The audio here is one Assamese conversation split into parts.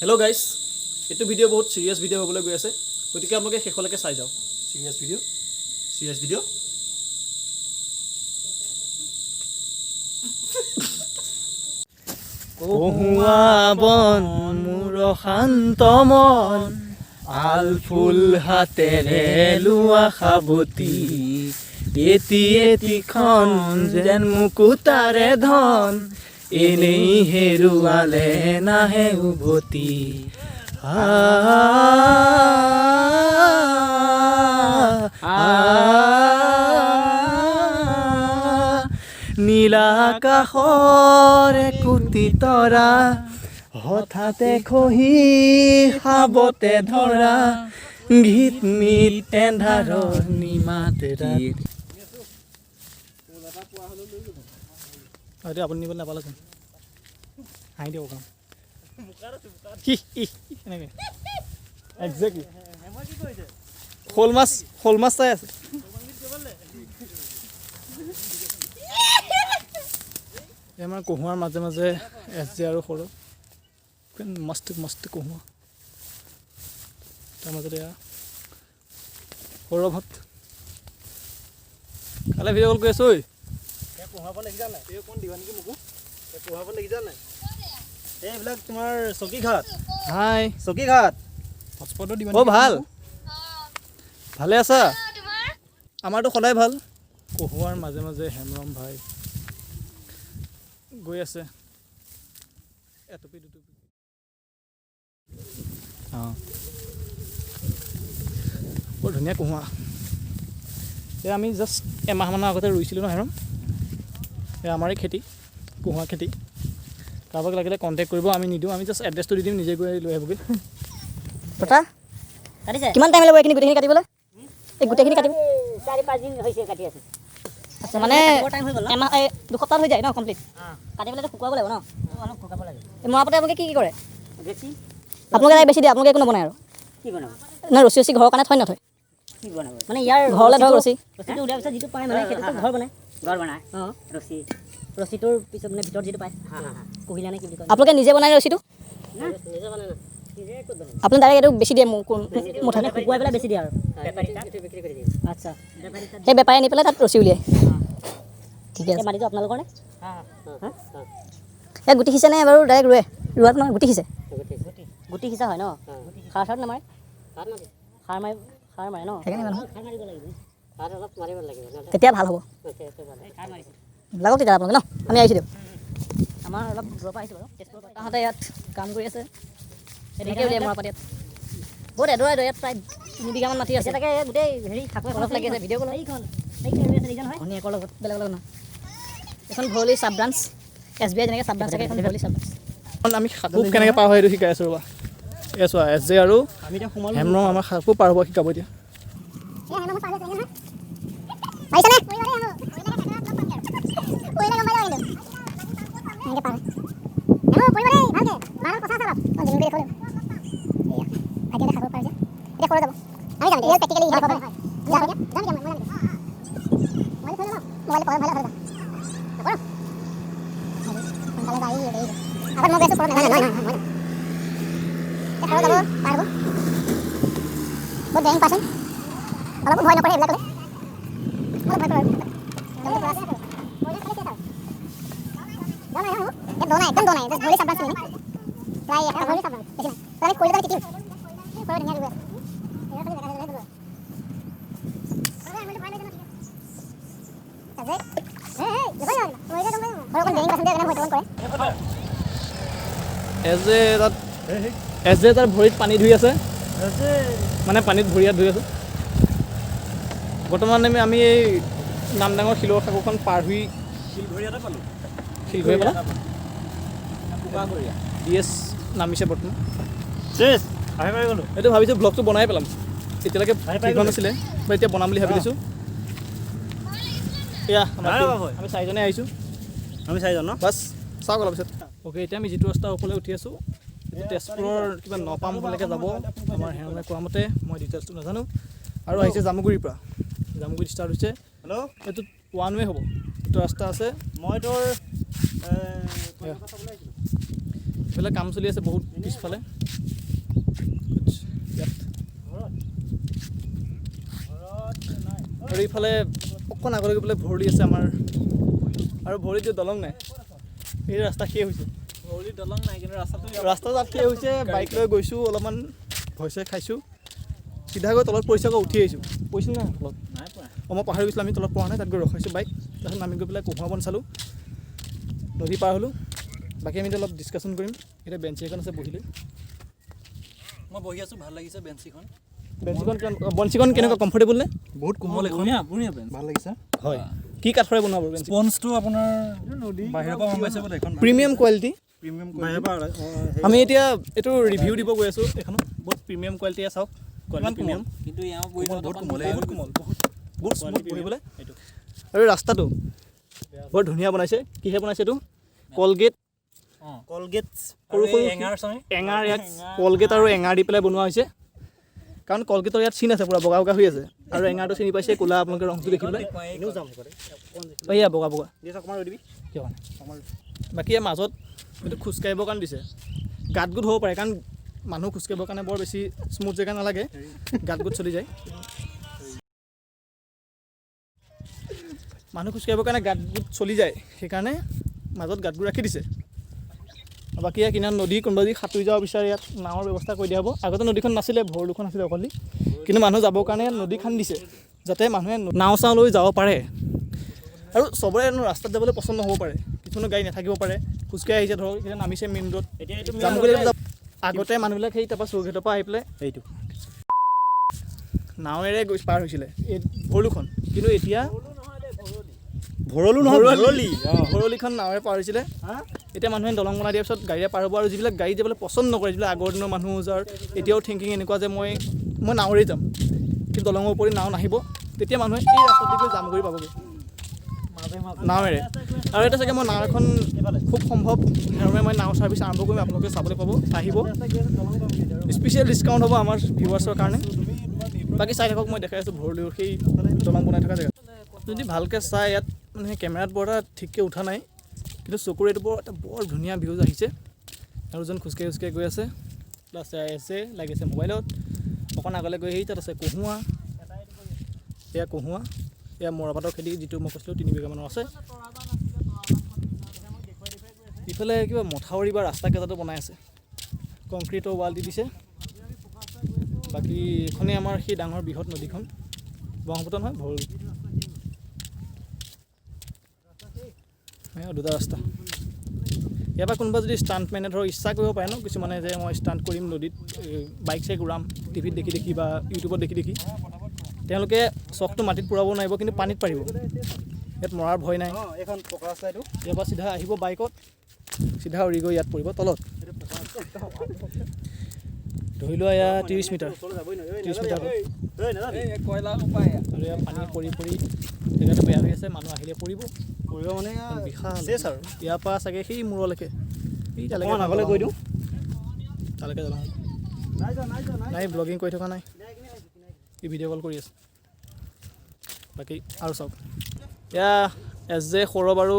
হেল্ল' গাইজ, এইটো ভিডিঅ' বহুত চিৰিয়াছ ভিডিঅ' হ'বলৈ গৈ আছে, গতিকে আপোনালোকে শেষলৈকে চাই যাওক। চিৰিয়াছ ভিডিঅ' কহুৱা বন মোৰ শান্ত মন, আল ফুল হাতেৰে লোৱা সাৱতি, এটি এটিখন যেন মুকুতাৰে ধন, এনেই হেৰুৱালে নাহে উভতি। নীলা আকাশৰ একোটি তৰা, হঠাতে খহি সাৱতে ধৰা, গীত মিত এন্ধাৰৰ নিমাত ৰাতি। আপুনি নিবলৈ নাপালেচোন, হাঁহি দিয়ক কাম এনেকৈ একজেক্টলি শ'ল মাছ চাই আছে। আমাৰ কহুৱাৰ মাজে মাজে SJ আৰু সৰু মস্ত কহুৱা, তাৰ মাজতে সৌৰভত কালে ভিডিঅ' কল কৰি আছো। এইবিলাক তোমাৰ চকীঘাট। হাই চকীঘাট হটস্পটো দিব। অ' ভালে আছা? আমাৰতো সদায় ভাল। কহুৱাৰ মাজে মাজে হেমৰম ভাই গৈ আছে এটুপি দুটুপি। বৰ ধুনীয়া কহুৱা। এই আমি জাষ্ট এমাহমানৰ আগতে ৰুইছিলোঁ ন হেৰম। এই আমাৰে খেতি, কহুৱা খেতি। কাৰোবাক লাগিলে কণ্টেক্ট কৰিব, আমি নিদিওঁ, আমি জাষ্ট এড্ৰেছটো দি দিম, নিজে গৈ লৈ আহিবগৈ। কথা কিমান টাইম লাগিব এইখিনি গোটেইখিনি কাটিবলৈ? এই গোটেইখিনি কাটিব 4-5 দিন হৈছে কাটি আছে। আচ্ছা, মানে এমাহ 2 সপ্তাহ হৈ যায় ন কমপ্লিট? কাটিবলৈতো শুকুৱাব লাগিব ন? অলপ শুকাব লাগে। এই মৰাপতে আপোনালোকে কি কৰে? বেছি আপোনালোকে বেছি দিয়ে, আপোনালোকে একো নবনায় আৰু? কি বনাব? নহয়, ৰছী ঘৰৰ কাৰণে থয় নথয়? কি বনাব মানে ইয়াৰ ঘৰলৈ ধৰক ৰছীটো উলিয়াৰ পিছত যিটো পায় মানে সেইটোতো ঘৰ বনায়। অঁ, ৰছীটোৰ পিছত মানে ভিতৰত যিটো পায় কহিলা নে কি বুলি কয়, আপোনালোকে নিজে বনায় ৰছীটো? নিজে বনায় না, আপুনি ডাইৰেক্ট এইটো বেছি দিয়ে মুঠানে শুকুৱাই পেলাই বেছি দিয়ে আৰু? আচ্ছা, সেই বেপাৰী আনি পেলাই তাত ৰছী উলিয়াই। ঠিক আছে। মাটিটো আপোনালোকৰ নে? এই গুটি সিঁচে নে বাৰু ডাইৰেক্ট ৰোৱাত নহয় গুটি সিঁচে? গুটি সিঁচা হয় ন? সাৰ চাৰ নামাৰে? সাৰ মাৰে ন? তেতিয়া ভাল হ'ব। লাগক তেতিয়া আপোনালোকে ন, আমি আহিছোঁ দিয়ক। আমাৰ অলপ দূৰৰ পৰা আহিছোঁ বাৰু, তেজপুৰৰ পৰা। তাহাঁতে ইয়াত কাম কৰি আছে, এনেকৈ উলিয়াই মৰাপাত ইয়াত বহুত এডৰা ইয়াত প্ৰায় 3 বিঘামান মাটি আছে। তাকে গোটেই হেৰি খাকৈ অলপ লাগি আছে। ভিডিঅ' কল ঘনীয়েকৰ লগত বেলেগ নহয়। এখন ভৰলি চাব ব্ৰাঞ্চ, SBI যেনেকৈ চাব ব্ৰাঞ্চ থাকে, এখন ভৰলি চাব ব্ৰাঞ্চ। আমি সাঁতোৰ কেনেকৈ পাৰ হয় এইটো শিকাই আছোঁ ৰ'বা। এই চোৱা SJ আৰু হেমৰম আমাৰ সাঁতোৰ পাৰ হ'ব শিকাব এতিয়া। অলপ ভয় নকৰে এইবিলাকলৈ, অলপ ভয় কৰে একদম দৌনাই ভৰি চাব আছে প্ৰায় এটা ভৰি চাব দেখি নাই তাহলে কৰি দাও টিকিম কৰি ধুনীয়া গৈ আছে SJ তাৰ ভৰিত পানী ধুই আছে, মানে পানীত ভৰি হাত ধুই আছে। বৰ্তমান আমি এই নামডাঙৰ শিলৰ সাঁকোখন পাৰ হৈ শিলঘৰীয়া পালা DS নামিছে বৰ্তমান। এইটো ভাবিছোঁ ব্লগটো বনাই পেলাম, এতিয়ালৈকে ঠিক হোৱা নাছিলে, এতিয়া বনাম বুলি ভাবি দিছোঁ। এয়া আমি 4জনে আহিছোঁ, আমি 4জন ন, বাছ চাওক অলপ পিছত। অ'কে, এতিয়া আমি যিটো ৰাস্তা ওপৰলৈ উঠি আছোঁ, এইটো তেজপুৰৰ কিবা নপামলৈকে যাব আমাৰ হেমে কোৱা মতে, মই ডিটেইলছটো নাজানো। আৰু আহিছে জামুগুৰিৰ পৰা, জামুগুৰিত ষ্টাৰ্ট হৈছে। হেল্ল', এইটো 1 ৱে হ'ব, এইটো ৰাস্তা আছে। মই তোৰ এইফালে কাম চলি আছে বহুত পিছফালে ইয়াত আৰু এইফালে অকণ আগলৈ গৈ পেলাই ভৰলি আছে আমাৰ আৰু ভৰলিটো দলং নাই এই ৰাস্তা শেষ হৈছে ভৰলি দলং নাই কিন্তু ৰাস্তা তাত শেষ হৈছে বাইক লৈ গৈছোঁ অলপমান ভয় চয় খাইছোঁ চিধা গৈ তলত পৰিছে আকৌ উঠি আহিছোঁ পৰিছিল নাই তলত নাই পৰা মই পাহৰি গৈছিলোঁ আমি তলত পৰা নাই তাত গৈ ৰখাইছোঁ বাইক তাৰপিছত নামি গৈ পেলাই কহুৱা বন চালোঁ নদী পাৰ হ'লোঁ বাকী আমি অলপ ডিছকাশ্যন কৰিম এতিয়া বেঞ্চি এখন আছে বহিলৈ মই বহি আছোঁ ভাল লাগিছে বেঞ্চিখন বঞ্চিখন কেনেকুৱা কমফৰ্টেবল নে বহুত কোমল এখন ধুনীয়া বেঞ্চ ভাল লাগিছে হয় কি কাঠৰে বনোৱা বাৰু বেঞ্চি স্পঞ্জটো আপোনাৰ বাহিৰৰ পৰা সোমাইছে বোলে এখন প্ৰিমিয়াম কোৱালিটি প্ৰিমিয়াম বাহিৰৰ পৰা আমি এতিয়া এইটো ৰিভিউ দিব গৈ আছোঁ এইখনত বহুত প্ৰিমিয়াম কোৱালিটিয়ে চাওক কোৱালিটি প্ৰিমিয়াম কিন্তু ইয়াৰ বহি বহুত কোমল বহুত কোমল বহুত স্মুথ বহিবলৈ আৰু ৰাস্তাটো বৰ ধুনীয়া বনাইছে কিহে বনাইছে এইটো কলগেট কলগেট সৰু সৰু এঙাৰ চয় এঙাৰ ইয়াত কলগেট আৰু এঙাৰ দি পেলাই বনোৱা হৈছে কাৰণ কলগেটৰ ইয়াত চিন আছে পূৰা বগা বগা হৈ আছে আৰু এঙাৰটো চিনি পাইছে ক'লা আপোনালোকে ৰংটো দেখি পেলাই এনেও যাম কৰে এয়া বগা বগা অকণমান ৰৈ দিবি কিয় বাকী ইয়াৰ মাজত এইটো খোজকাঢ়িবৰ কাৰণে দিছে গাঁত গোট হ'ব পাৰে কাৰণ মানুহ খোজকাঢ়িবৰ কাৰণে বৰ বেছি স্মুথ জেগা নালাগে গাঁত গোট চলি যায় মানুহ খোজকাঢ়িবৰ কাৰণে গাঁত গোট চলি যায় সেইকাৰণে মাজত গাঁত গোট ৰাখি দিছে বাকী ইয়াৰ কিনাৰত নদী কোনোবা যদি সাঁতুৰি যাব বিচাৰে ইয়াত নাৱৰ ব্যৱস্থা কৰি দিয়া হ'ব আগতে নদীখন নাছিলে ভৰলুখন আছিলে অকলি কিন্তু মানুহ যাবৰ কাৰণে নদী খান্দি দিছে যাতে মানুহে নাও চাও লৈ যাব পাৰে আৰু চবৰে ৰাস্তাত যাবলৈ পচন্দ নহ'ব পাৰে কিছুমানে গাড়ী নাথাকিব পাৰে খোজকাঢ়ি আহিছে ধৰক এতিয়া নামিছে মেইন ৰোড এতিয়া এইটো যাম বুলি আগতে মানুহবিলাক সেই তাৰপৰা চৌঘাটৰ পৰা আহি পেলাই এইটো নাৱেৰে গৈ পাৰ হৈছিলে এই ভৰলুখন কিন্তু এতিয়া ভৰলু নহয় ভৰলি ভৰলিখন নাৱেৰে পাৰ হৈছিলে এতিয়া মানুহে দলং বনাই দিয়াৰ পিছত গাড়ীৰে পাৰ হ'ব আৰু যিবিলাক গাড়ী যাবলৈ পচন্দ নকৰে যিবিলাক আগৰ দিনৰ মানুহ যাৰ এতিয়াও থিংকিং এনেকুৱা যে মই নাৱেৰেই যাম কিন্তু দলঙৰ ওপৰি নাও নাহিব তেতিয়া মানুহে এই ৰাস্তাটো গৈ জাম কৰি পাবগৈ নাৱেৰে আৰু এটা চাগে মই নাও এখন খুব সম্ভৱ সেইবাবে মই নাও ছাৰ্ভিচ আৰম্ভ কৰিম আপোনালোকে চাবলৈ পাব আহিব স্পেচিয়েল ডিছকাউণ্ট হ'ব আমাৰ ভিউৱাৰ্ছৰ কাৰণে বাকী চাই থাকক মই দেখাই আছোঁ ভৰলুৰ সেই দলং বনাই থকা জেগা যদি ভালকৈ চাই ইয়াত মানে কেমেৰাত বৰ এটা ঠিককৈ উঠা নাই কিন্তু চকুৰে এইটো বৰ ধুনীয়া ভিউজ আহিছে আৰু যেন খোজকাঢ়ি খোজকাঢ়ি গৈ আছে প্লাছ আছে লাগিছে মোবাইলত অকণ আগলৈ গৈ সেই তাত আছে কহুৱা এয়া কহুৱা এয়া মৰাপাতৰ খেতি যিটো মই কৈছিলোঁ 3 বিঘামানৰ আছে ইফালে কিবা মথাউৰি বা ৰাস্তা কেইটাতো বনাই আছে কংক্ৰিটৰ ৱাল দি দিছে বাকী এইখনেই আমাৰ সেই ডাঙৰ বৃহৎ নদীখন ব্ৰহ্মপুত্ৰ নহয় ভৰলু দুটা ৰাস্তা ইয়াৰ পৰা কোনোবা যদি ষ্টাণ্টমেনে ধৰক ইচ্ছা কৰিব পাৰে ন কিছুমানে যে মই ষ্টাণ্ট কৰিম নদীত বাইক চাইক উৰাম টিভিত দেখি দেখি বা ইউটিউবত দেখি দেখি তেওঁলোকে চখটো মাটিত পুৰাব নোৱাৰিব কিন্তু পানীত পাৰিব ইয়াত মৰাৰ ভয় নাই এইখন পকা ৰাস্তা এইটো ইয়াৰ পৰা চিধা আহিব বাইকত চিধা উৰি গৈ ইয়াত পৰিব তলত ধৰি লোৱা এয়া 30 মিটাৰ 30 মিটাৰ কয়লা উপায় আৰু ইয়াত পানী পৰি পৰি জেগাটো বেয়া হৈ আছে মানুহ আহিলে পৰিব মানে বিশাল চেছ আৰু ইয়াৰ পৰা চাগে সেই মূৰলৈকে এই অকণমান আগলৈ গৈ দিওঁ তালৈকে যাওঁ নাই ব্লগিং কৰি থকা নাই এই ভিডিঅ' কল কৰি আছে বাকী আৰু চাওক এয়া এছ জে সৌৰভ আৰু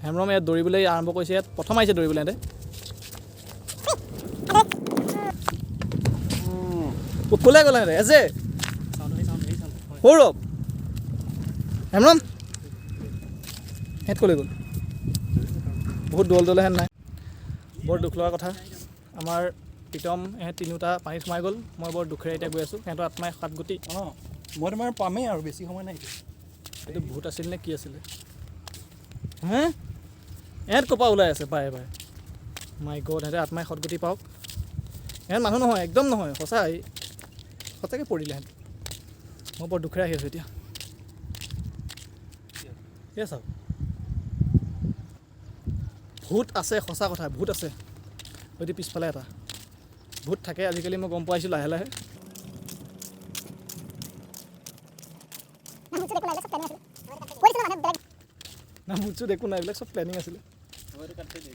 হেমৰম ইয়াত দৌৰিবলৈ আৰম্ভ কৰিছে ইয়াত প্ৰথম আহিছে দৌৰিবলৈ ইয়াতে ক'লে গ'লে সিহঁতে এছ জে সৌৰভ হেমৰম সিহঁত ক'লৈ গ'ল বহুত দৌল দৌলেহেঁত নাই বৰ দুখ লগা কথা আমাৰ প্ৰীতম এহেঁত তিনিওটা পানীত সোমাই গ'ল মই বৰ দুখেৰে এতিয়া গৈ আছোঁ সিহঁতৰ আত্মাই সাত গুটি অঁ মই তোমাৰ পামেই আৰু বেছি সময় নাই এইটো ভূত আছিল নে কি আছিলে হে এহেঁত ক'ৰপৰা ওলাই আছে বাৰে বাৰে মাই গড সিহঁতে আত্মাই সদগতি পাওক এহেঁত মানুহ নহয় একদম নহয় সঁচাকৈ পৰিলেহেঁত মই বৰ দুখেৰে আহি আছোঁ এতিয়া এয়া চাওক ভূত আছে সঁচা কথা ভূত আছে হয়তো পিছফালে এটা ভূত থাকে আজিকালি মই গম পাইছোঁ লাহে লাহে না ভূত চুত একো নাই এইবিলাক চব প্লেনিং আছিলে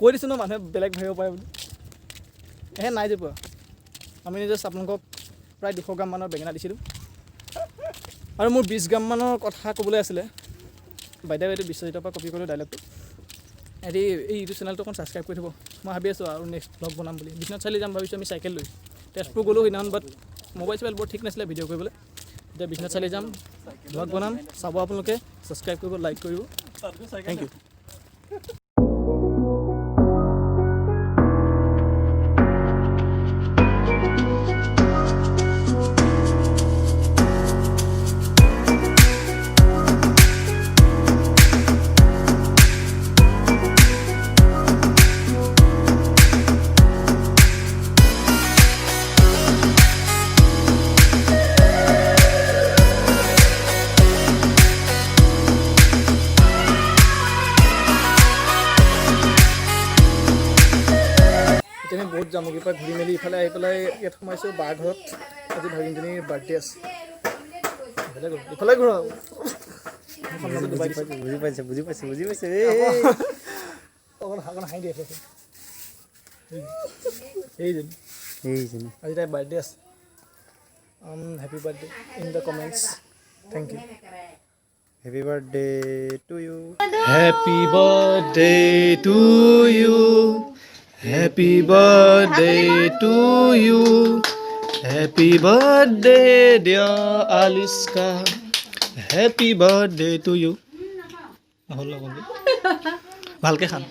কৈ দিছোঁ ন মানুহে বেলেগ ভাবিব পাৰে বুলি এহে নাই যে পোৱা আমি নিজে আপোনালোকক প্ৰায় 200 গ্ৰামমানৰ বেঙেনা দিছিলোঁ আৰু মোৰ 20 গ্ৰামমানৰ কথা ক'বলৈ আছিলে বাইদেউ এইটো বিশ্বজিতৰ পৰা কপি কৰিলোঁ ডাইলগটো হেৰি এই ইউটিউব চেনেলটো অকণ ছাবস্ক্ৰাইব কৰি থ'ব মই ভাবি আছোঁ আৰু নেক্সট ব্লগ বনাম বুলি বিশ্বনাথ চাৰিআলি যাম ভাবিছোঁ আমি চাইকেল লৈ তেজপুৰ গ'লোঁ সেইদিনাখন বাট মোবাইল চোবাইল বৰ ঠিক নাছিলে ভিডিঅ' কৰিবলৈ এতিয়া বিশ্বনাথ চাৰিআলি যাম ব্লগ বনাম চাব আপোনালোকে ছাবস্ক্ৰাইব কৰিব লাইক কৰিব থেংক ইউ এতিয়া আমি বহুত জামুগীৰ পৰা ঘূৰি মেলি ইফালে আহি পেলাই ইয়াত সোমাইছোঁ বাৰ ঘৰত আজি ভাগিনজনীৰ বাৰ্থডে আছে ইফালে ঘূৰা বুজি পাইছে অকণ হাঁহি দিয়ে এইজনী আজি তাইৰ বাৰ্থডে আছে happy birthday in the comments thank you happy birthday to you happy birthday to you Happy birthday to you. Happy birthday dear Aliska. Happy birthday to you. নহ'ল বন্ধু ভালকৈ খান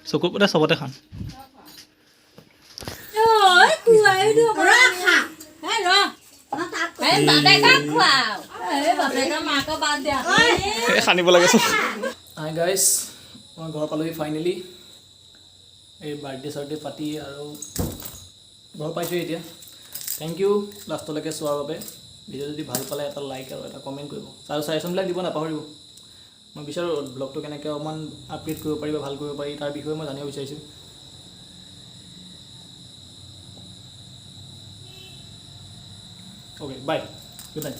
চকুৰ পতে চবতে খান খানিব লাগে চব হাই গাইজ মই ঘৰ পালোহি ফাইনেলি এই বাৰ্থডে পাতি আৰু ঘৰ পাইছোঁ এতিয়া থেংক ইউ লাষ্টলৈকে চোৱাৰ বাবে ভিডিঅ' যদি ভাল পালে এটা লাইক আৰু এটা কমেণ্ট কৰিব আৰু ছাজেশ্যনবিলাক দিব নাপাহৰিব মই বিচাৰোঁ ব্লগটো কেনেকৈ অকণমান আপগ্ৰেড কৰিব পাৰি বা ভাল কৰিব পাৰি তাৰ বিষয়ে মই জানিব বিচাৰিছোঁ অ'কে বাই গুড নাইট